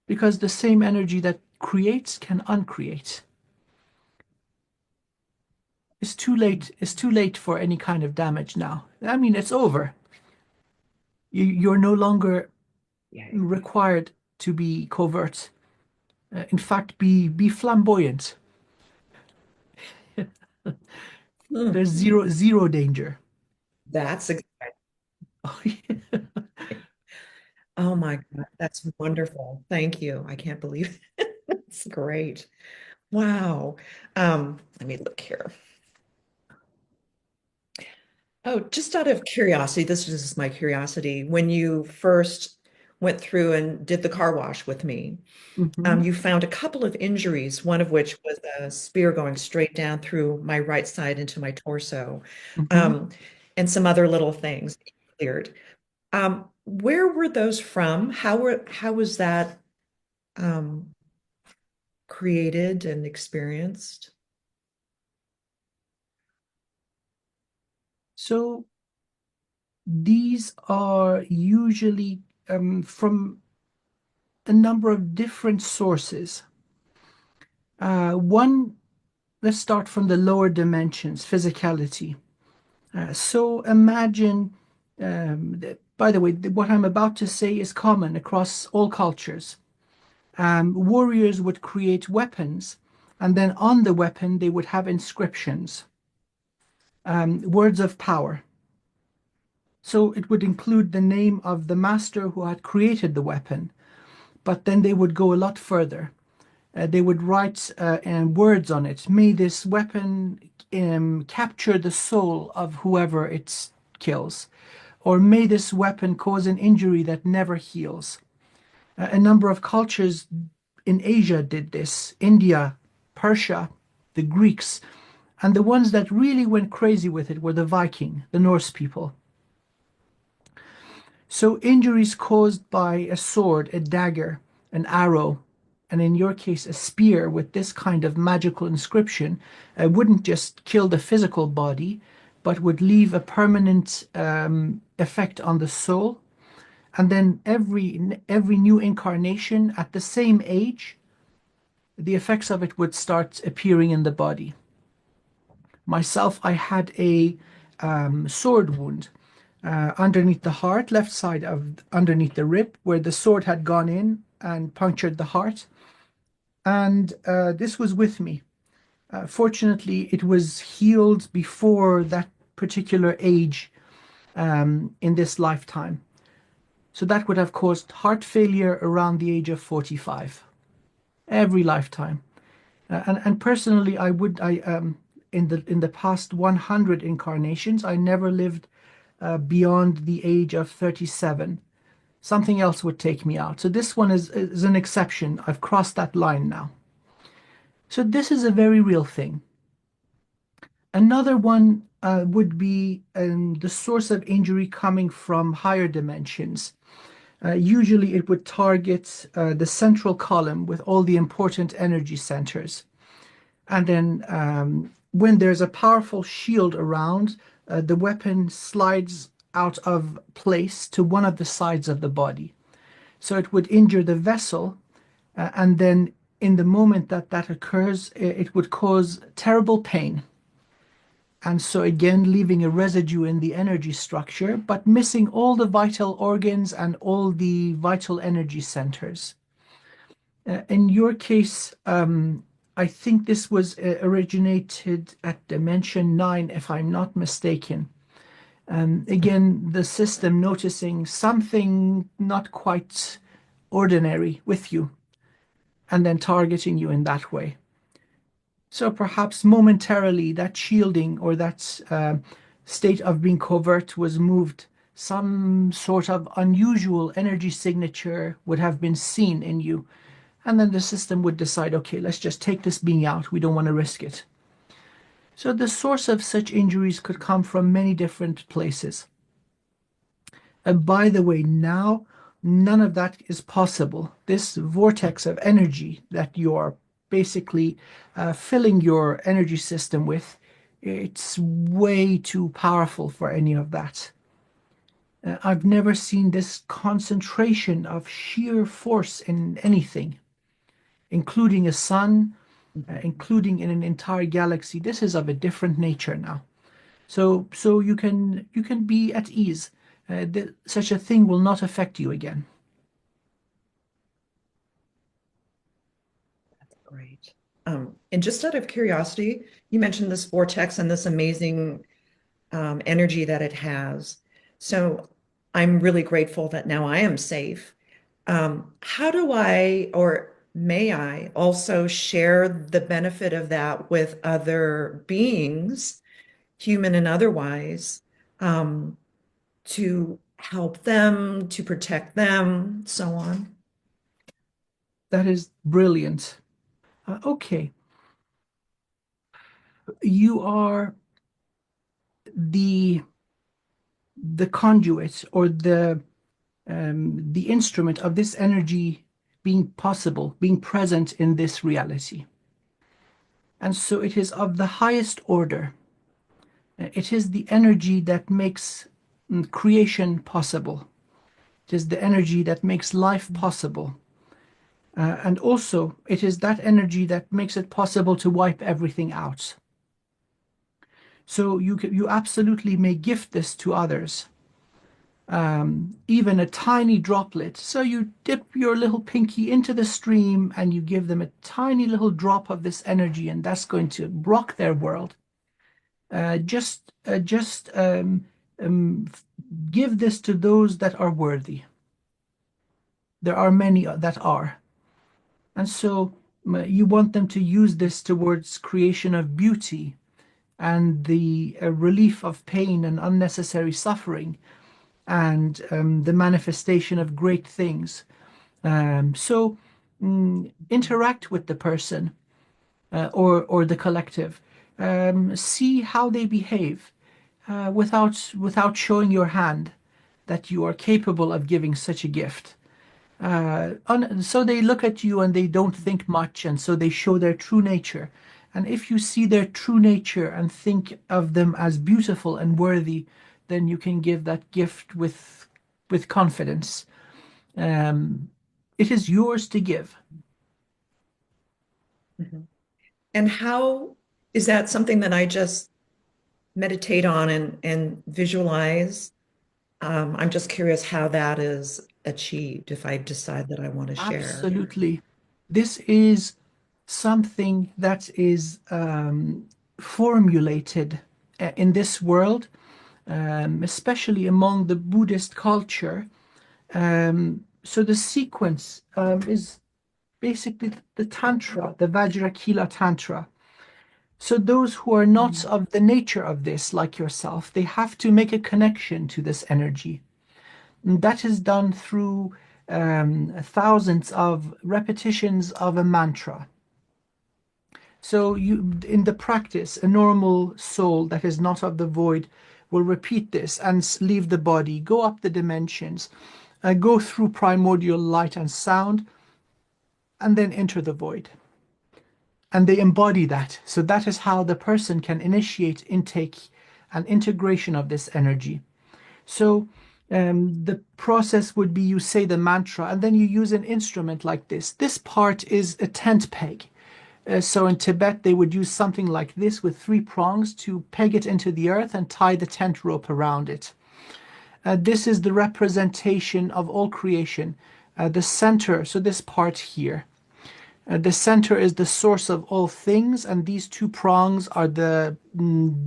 Because the same energy that creates can uncreate. It's too late. It's too late for any kind of damage now. I mean, it's over. You're no longer
Yeah.
required to be covert. In fact, be flamboyant.
Hmm.
There's zero danger.
That's exciting. Oh my God, that's wonderful. Thank you. I can't believe it. That's great. Wow. Let me look here. Oh, just out of curiosity, this is just my curiosity. When you first went through and did the car wash with me,
Mhm,
you found a couple of injuries, one of which was a spear going straight down through my right side into my torso,
mhm.
um, and some other little things cleared. Where were those from? How was that um, created and experienced?
So these are usually from a number of different sources. One, let's start from the lower dimensions, physicality. So imagine By the way, what I'm about to say is common across all cultures. Warriors would create weapons, and then on the weapon they would have inscriptions, words of power. So it would include the name of the master who had created the weapon, but then they would go a lot further. They would write words on it. May this weapon capture the soul of whoever it kills, or may this weapon cause an injury that never heals. A number of cultures in Asia did this: India, Persia, the Greeks, and the ones that really went crazy with it were the Viking, the Norse people. So injuries caused by a sword, a dagger, an arrow, and in your case, a spear with this kind of magical inscription, wouldn't just kill the physical body, but would leave a permanent effect on the soul. And then every new incarnation at the same age, the effects of it would start appearing in the body. Myself, I had a sword wound underneath the heart, left side of underneath the rib, where the sword had gone in and punctured the heart. And this was with me. Fortunately, it was healed before that particular age in this lifetime. So that would have caused heart failure around the age of 45, every lifetime. And personally, in the past 100 incarnations, I never lived beyond the age of 37. Something else would take me out. So this one is an exception. I've crossed that line now. So this is a very real thing. Another one would be the source of injury coming from higher dimensions. Usually it would target the central column with all the important energy centers. And then when there's a powerful shield around, the weapon slides out of place to one of the sides of the body. So it would injure the vessel, and then in the moment that that occurs, it would cause terrible pain. And so again, leaving a residue in the energy structure, but missing all the vital organs and all the vital energy centers. In your case, I think this was originated at dimension 9, if I'm not mistaken. Again, the system noticing something not quite ordinary with you and then targeting you in that way. So perhaps momentarily that shielding or that state of being covert was moved. Some sort of unusual energy signature would have been seen in you. And then the system would decide, okay, let's just take this being out. We don't want to risk it. So the source of such injuries could come from many different places. And by the way, now none of that is possible. This vortex of energy that you're basically filling your energy system with, it's way too powerful for any of that. I've never seen this concentration of sheer force in anything, including a sun, including in an entire galaxy. This is of a different nature now. So you can be at ease. Such a thing will not affect you again.
Great. And just out of curiosity, you mentioned this vortex and this amazing energy that it has. So I'm really grateful that now I am safe. How do I, or may I also share the benefit of that with other beings, human and otherwise, to help them, to protect them, so on?
That is brilliant. Okay, you are the conduit or the instrument of this energy being possible, being present in this reality. And so it is of the highest order. It is the energy that makes creation possible. It is the energy that makes life possible. And also, it is that energy that makes it possible to wipe everything out. So you absolutely may gift this to others. even a tiny droplet. So you dip your little pinky into the stream and you give them a tiny little drop of this energy, and that's going to rock their world. Just um, give this to those that are worthy. There are many that are. And so you want them to use this towards creation of beauty and the relief of pain and unnecessary suffering and the manifestation of great things. So interact with the person or the collective. See how they behave without showing your hand that you are capable of giving such a gift. So they look at you and they don't think much, and so they show their true nature. And if you see their true nature and think of them as beautiful and worthy, then you can give that gift with confidence. Um, it is yours to give.
Mhm. And how is that something that I just meditate on and visualize? I'm just curious how that is achieved if I decide that I want to share.
Absolutely. This is something that is formulated in this world, especially among the Buddhist culture. So the sequence is basically the Tantra, the Vajra-Kilaya Tantra. So those who are not
Mm.
of the nature of this, like yourself, they have to make a connection to this energy. And that is done through thousands of repetitions of a mantra. So you, in the practice, a normal soul that is not of the void will repeat this and leave the body, go up the dimensions, go through primordial light and sound, and then enter the void. And they embody that. So that is how the person can initiate intake and integration of this energy. So the process would be you say the mantra and then you use an instrument like this. This part is a tent peg. So in Tibet, they would use something like this with three prongs to peg it into the earth and tie the tent rope around it. This is the representation of all creation. The center, so this part here. The center is the source of all things, and these two prongs are the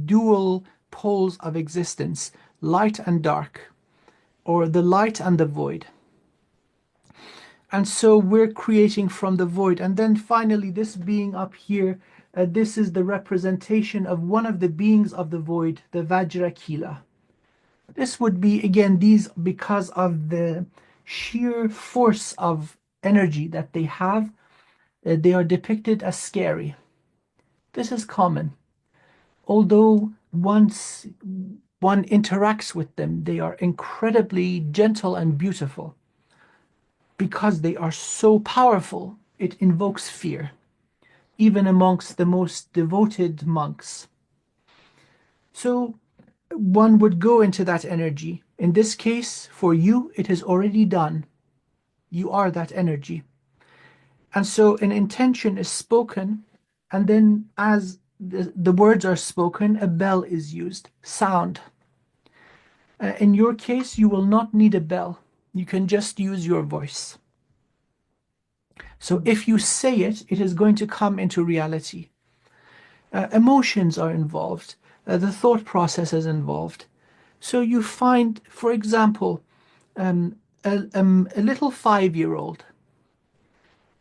dual poles of existence, light and dark, or the light and the void. And so we're creating from the void. And then finally, this being up here, this is the representation of one of the beings of the void, the Vajra-Kilaya. This would be, again, these because of the sheer force of energy that they have, they are depicted as scary. This is common. Although once one interacts with them, they are incredibly gentle and beautiful. Because they are so powerful, it invokes fear, even amongst the most devoted monks. So one would go into that energy. In this case, for you, it is already done. You are that energy. And so an intention is spoken, and then as the words are spoken, a bell is used, sound. In your case, you will not need a bell. You can just use your voice. So if you say it, it is going to come into reality. Emotions are involved. The thought process is involved. So you find, for example, a little 5-year-old,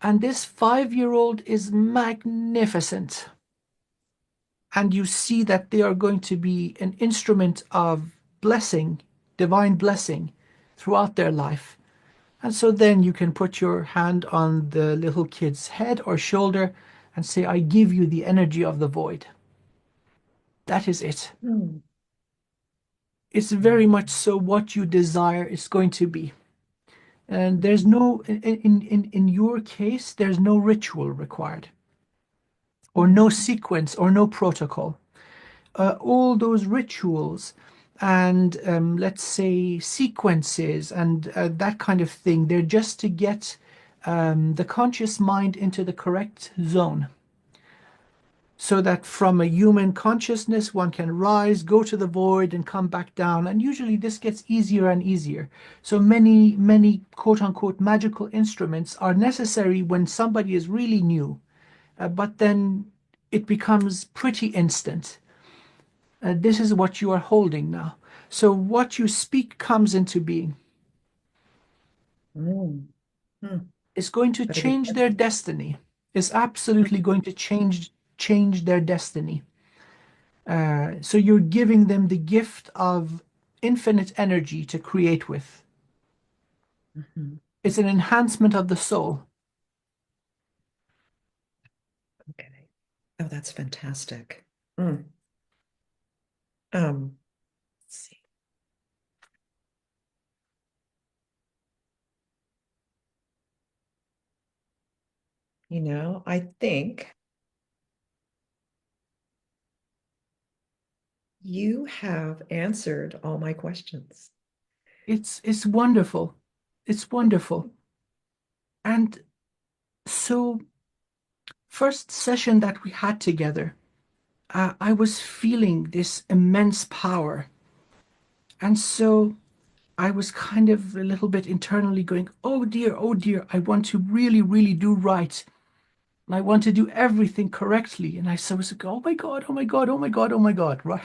and this 5-year-old is magnificent. And you see that they are going to be an instrument of blessing, divine blessing throughout their life. And so then you can put your hand on the little kid's head or shoulder and say, I give you the energy of the void. That is it.
Mm.
It's very much so what you desire is going to be. And there's no, in your case, there's no ritual required, or no sequence, or no protocol. All those rituals and let's say sequences and that kind of thing, they're just to get the conscious mind into the correct zone. so that from a human consciousness one can rise, go to the void, and come back down. And usually this gets easier and easier. So many quote unquote magical instruments are necessary when somebody is really new, but then it becomes pretty instant. This is what you are holding now. So what you speak comes into being.
Mm. Mm.
It's going to
Better be
change their destiny. It's absolutely
careful.
going to change their destiny. So you're giving them the gift of infinite energy to create with.
Mhm.
It's an enhancement of the soul.
Okay. Oh, that's fantastic. Mm. Let's see. I think you have answered all my questions.
It's wonderful. It's wonderful. And so first session that we had together, I was feeling this immense power. And so I was kind of a little bit internally going, oh dear, I want to really, really do right. And I want to do everything correctly. And I so was like, oh my God, oh my God, oh my God, oh my God, right?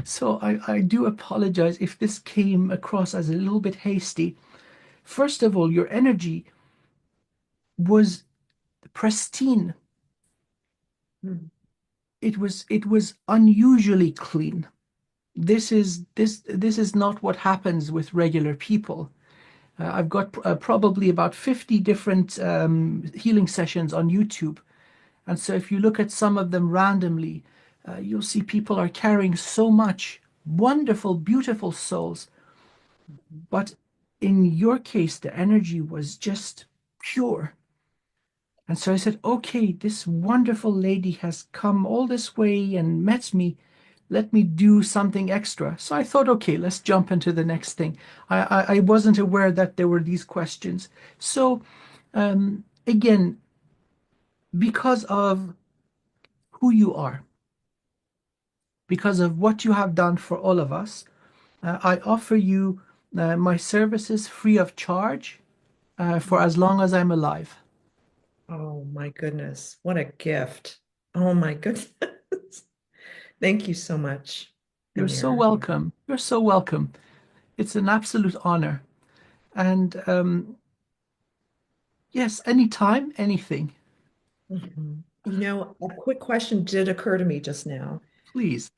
So I do apologize if this came across as a little bit hasty. First of all, your energy was pristine.
Mm.
It was unusually clean. This is not what happens with regular people. I've got probably about 50 different healing sessions on YouTube. And so if you look at some of them randomly, you'll see people are carrying so much wonderful, beautiful souls. But in your case, the energy was just pure. And so I said, okay, this wonderful lady has come all this way and met me. Let me do something extra. So I thought, okay, let's jump into the next thing. I wasn't aware that there were these questions. So again, because of who you are, because of what you have done for all of us, I offer you my services free of charge for as long as I'm alive.
Oh my goodness. What a gift. Oh my goodness. Thank you so much,
You're so
Amir.
welcome. You're so welcome. It's an absolute honor. And yes, anytime, anything,
Mhm. A quick question did occur to me just now.
please.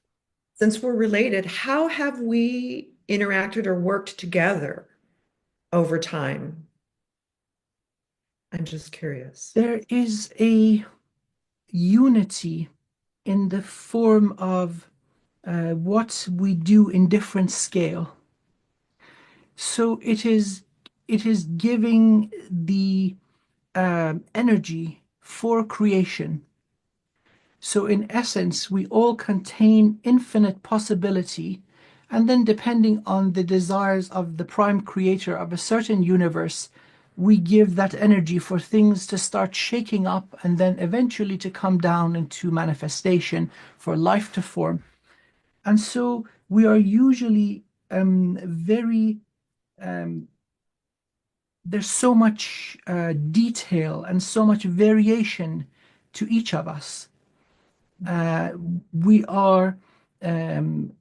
Since we're related, how have we interacted or worked together over time? I'm just curious.
There is a unity in the form of what we do in different scale. So it is giving the energy for creation. So in essence, we all contain infinite possibility, and then depending on the desires of the prime creator of a certain universe, we give that energy for things to start shaking up and then eventually to come down into manifestation for life to form. And so we are usually very there's so much detail and so much variation to each of us. Uh, we are um,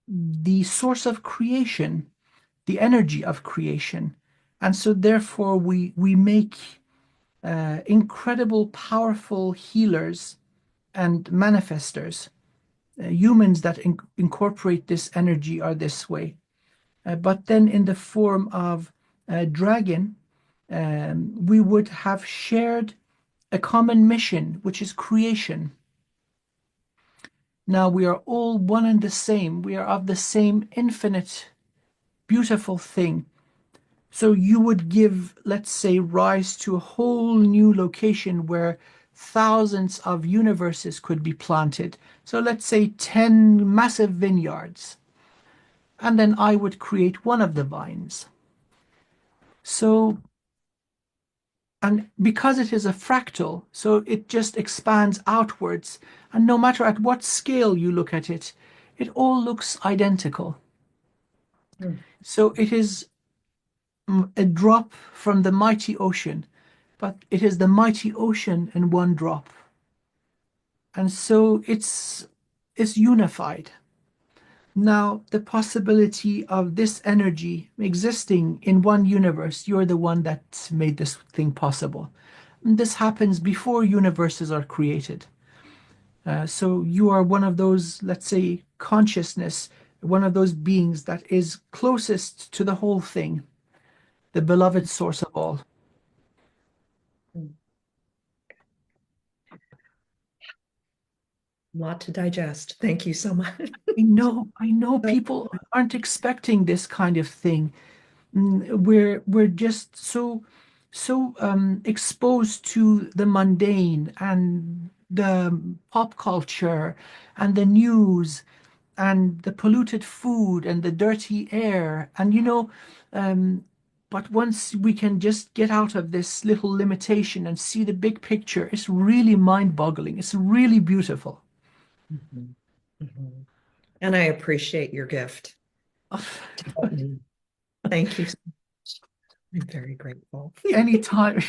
the source of creation, the energy of creation. And so therefore we make incredible, powerful healers and manifestors. Humans that incorporate this energy are this way. But then in the form of a dragon, we would have shared a common mission, which is creation. Now we are all one and the same. We are of the same infinite, beautiful thing. So you would give, let's say, rise to a whole new location where thousands of universes could be planted. So let's say 10 massive vineyards. And then I would create one of the vines. So And because it is a fractal, so it just expands outwards. And no matter at what scale you look at it, it all looks identical.
Mm.
So it is a drop from the mighty ocean, but it is the mighty ocean in one drop. And so it's unified. Now, the possibility of this energy existing in one universe, you're the one that made this thing possible. And this happens before universes are created. So you are one of those, let's say, consciousness, one of those beings that is closest to the whole thing, the beloved source of all.
Mm. Lot to digest. Thank you so much.
I know
So,
people aren't expecting this kind of thing. We're just so exposed to the mundane and the pop culture and the news and the polluted food and the dirty air and but once we can just get out of this little limitation and see the big picture, it's really mind-boggling. It's really beautiful.
mhm, mhm. And I appreciate your gift to help me. Thank you so much. I'm very grateful.
Anytime.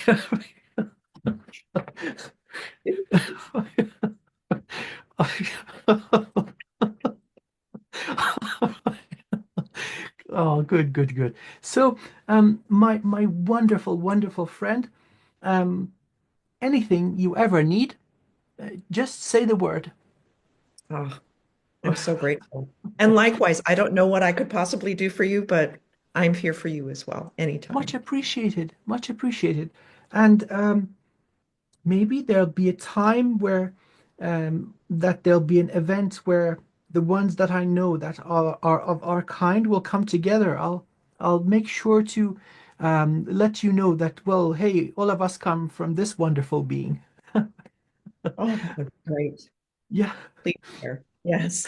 Oh, good, good, good. So, my wonderful, wonderful friend, um, anything you ever need, just say the word.
Oh, I'm so grateful. And likewise, I don't know what I could possibly do for you, but I'm here for you as well,
Much
anytime.
appreciated, much appreciated. And maybe there'll be a time where that there'll be an event where the ones that I know that are of our kind will come together. I'll make sure to let you know that, well, hey, all of us come from this wonderful being.
Oh, that would be great.
Yeah,
Please share. Yes.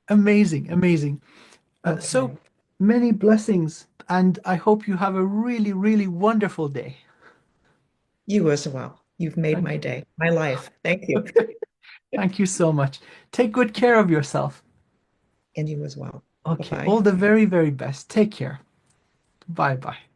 amazing, amazing. So
Okay.
many blessings, and I hope you have a really, really wonderful day.
You as well. You've made
Thank
my day, my life. Thank you.
thank you so much. Take good care of yourself.
And you as well.
Okay,
Bye-bye.
all the very, very best. Take care. Bye bye.